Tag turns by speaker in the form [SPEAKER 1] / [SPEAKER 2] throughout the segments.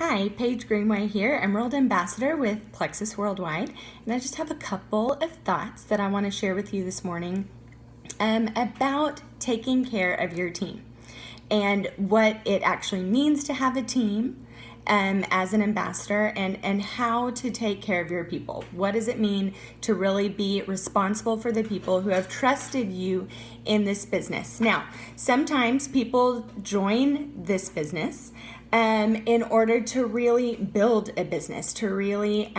[SPEAKER 1] Hi, Paige Greenway here, Emerald Ambassador with Plexus Worldwide, and I just have a couple of thoughts that I want to share with you this morning about taking care of your team and what it actually means to have a team as an ambassador and how to take care of your people. What does it mean to really be responsible for the people who have trusted you in this business? Now, sometimes people join this business in order to really build a business, to really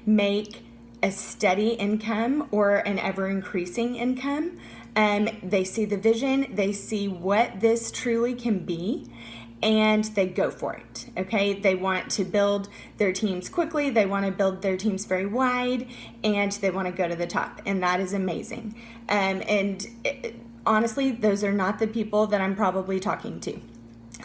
[SPEAKER 1] make a steady income or an ever-increasing income. They see the vision, they see what this truly can be, and they go for it, okay? They want to build their teams quickly, they want to build their teams very wide, and they want to go to the top, and that is amazing. Honestly, those are not the people that I'm probably talking to.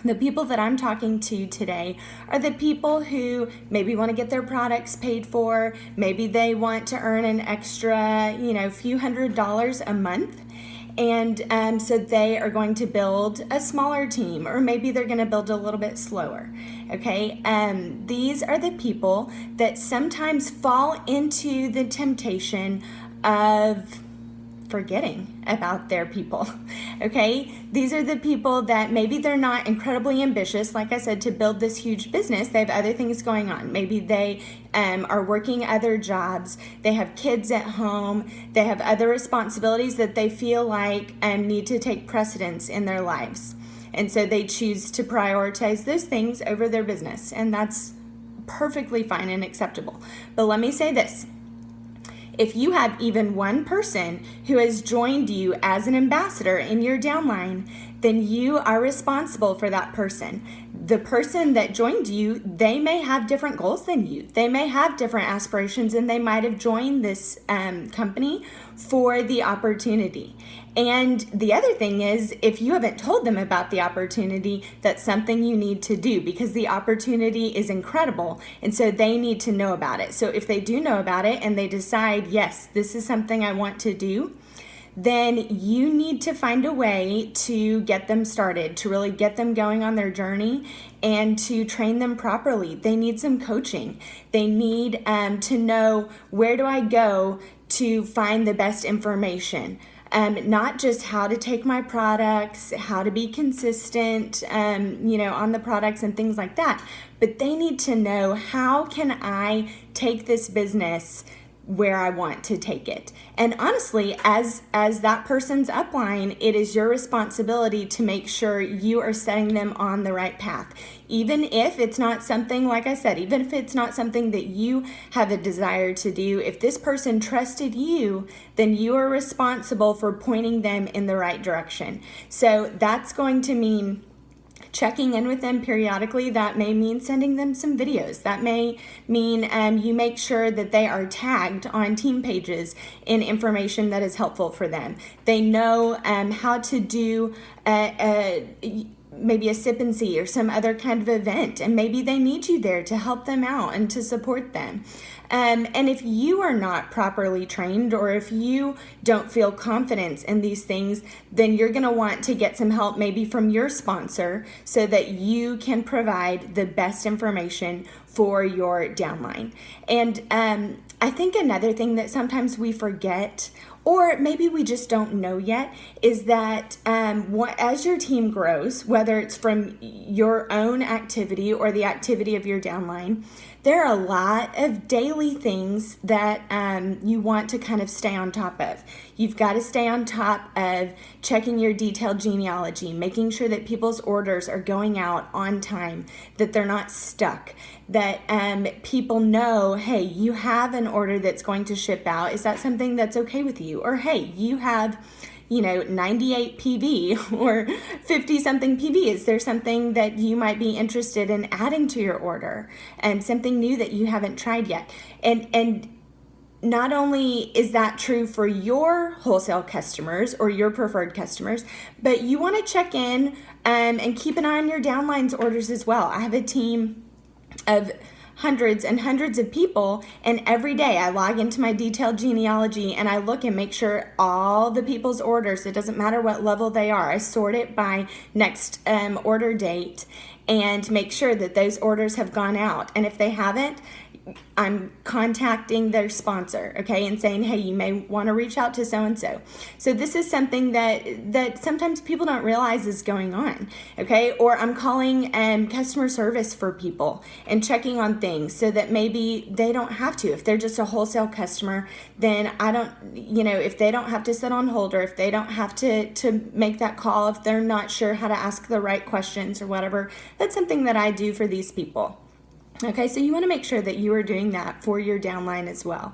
[SPEAKER 1] The people that I'm talking to today are the people who maybe want to get their products paid for, maybe they want to earn an extra, few $100s a month. And so they are going to build a smaller team, or maybe they're going to build a little bit slower, okay? These are the people that sometimes fall into the temptation of forgetting about their people, okay? These are the people that maybe they're not incredibly ambitious, like I said, to build this huge business. They have other things going on. Maybe they are working other jobs. They have kids at home. They have other responsibilities that they feel like need to take precedence in their lives. And so they choose to prioritize those things over their business. And that's perfectly fine and acceptable. But let me say this. If you have even one person who has joined you as an ambassador in your downline, then you are responsible for that person. The person that joined you, they may have different goals than you. They may have different aspirations, and they might have joined this company for the opportunity. And the other thing is, if you haven't told them about the opportunity, that's something you need to do, because the opportunity is incredible, and so they need to know about it. So if they do know about it and they decide, yes, this is something I want to do, then you need to find a way to get them started, to really get them going on their journey and to train them properly. They need some coaching. They need to know, where do I go to find the best information? Not just how to take my products, how to be consistent, on the products and things like that, but they need to know, how can I take this business where I want to take it? And honestly, as that person's upline, it is your responsibility to make sure you are setting them on the right path. Even if it's not something, like I said, even if it's not something that you have a desire to do, if this person trusted you, then you are responsible for pointing them in the right direction. So that's going to mean checking in with them periodically. That may mean sending them some videos. That may mean you make sure that they are tagged on team pages in information that is helpful for them. They know how to do maybe a sip and see or some other kind of event, and maybe they need you there to help them out and to support them. And if you are not properly trained, or if you don't feel confidence in these things, then you're going to want to get some help maybe from your sponsor so that you can provide the best information for your downline. And I think another thing that sometimes we forget, or maybe we just don't know yet, is that as your team grows, whether it's from your own activity or the activity of your downline, there are a lot of daily things that you want to kind of stay on top of. You've got to stay on top of checking your detailed genealogy, making sure that people's orders are going out on time, that they're not stuck, that people know, hey, you have an order that's going to ship out. Is that something that's okay with you? Or hey, you have 98 PV or 50 something PV. Is there something that you might be interested in adding to your order, and something new that you haven't tried yet? And not only is that true for your wholesale customers or your preferred customers, but you want to check in and keep an eye on your downline's orders as well. I have a team of hundreds and hundreds of people, and every day I log into my detailed genealogy and I look and make sure all the people's orders, it doesn't matter what level they are, I sort it by next order date and make sure that those orders have gone out. And if they haven't, I'm contacting their sponsor, okay, and saying, hey, you may want to reach out to so-and-so. So this is something that sometimes people don't realize is going on, okay? Or I'm calling customer service for people and checking on things so that maybe they don't have to. If they're just a wholesale customer, then I don't, if they don't have to sit on hold, or if they don't have to make that call, if they're not sure how to ask the right questions or whatever, that's something that I do for these people. Okay, so you want to make sure that you are doing that for your downline as well.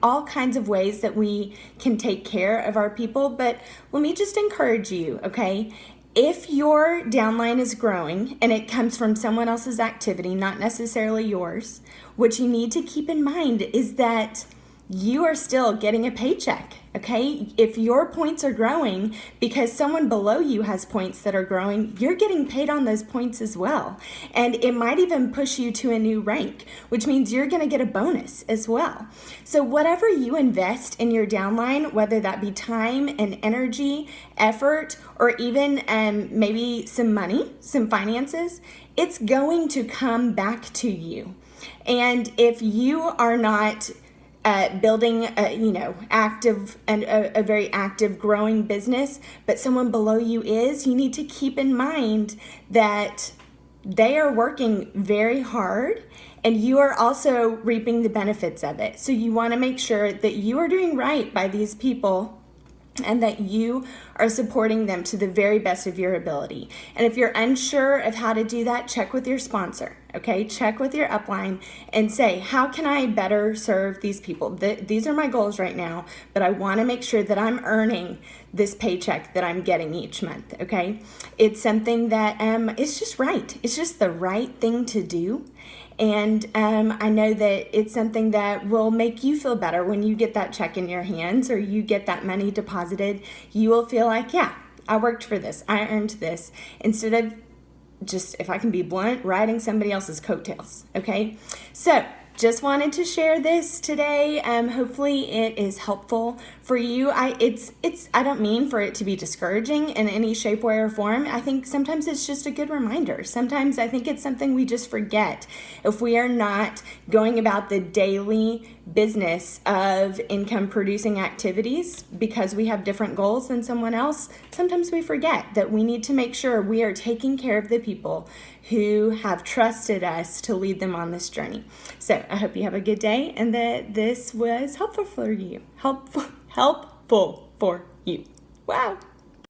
[SPEAKER 1] All kinds of ways that we can take care of our people, but let me just encourage you, okay? If your downline is growing and it comes from someone else's activity, not necessarily yours, what you need to keep in mind is that you are still getting a paycheck, okay? If your points are growing because someone below you has points that are growing, you're getting paid on those points as well. And it might even push you to a new rank, which means you're gonna get a bonus as well. So whatever you invest in your downline, whether that be time and energy, effort, or even maybe some money, some finances, it's going to come back to you. And if you are not building a very active growing business, but someone below you is, you need to keep in mind that they are working very hard and you are also reaping the benefits of it. So you want to make sure that you are doing right by these people and that you are supporting them to the very best of your ability. And if you're unsure of how to do that, check with your sponsor, okay? Check with your upline and say, how can I better serve these people? These are my goals right now, but I wanna make sure that I'm earning this paycheck that I'm getting each month, okay? It's something that it's just right. It's just the right thing to do. And I know that it's something that will make you feel better when you get that check in your hands or you get that money deposited. You will feel like, yeah, I worked for this, I earned this, instead of just, if I can be blunt, riding somebody else's coattails, okay? So just wanted to share this today. Hopefully it is helpful for you. I don't mean for it to be discouraging in any shape, way, or form. I think sometimes it's just a good reminder. Sometimes I think it's something we just forget if we are not going about the daily business of income producing activities because we have different goals than someone else. Sometimes we forget that we need to make sure we are taking care of the people who have trusted us to lead them on this journey. So I hope you have a good day and that this was helpful for you. Helpful for you. Wow.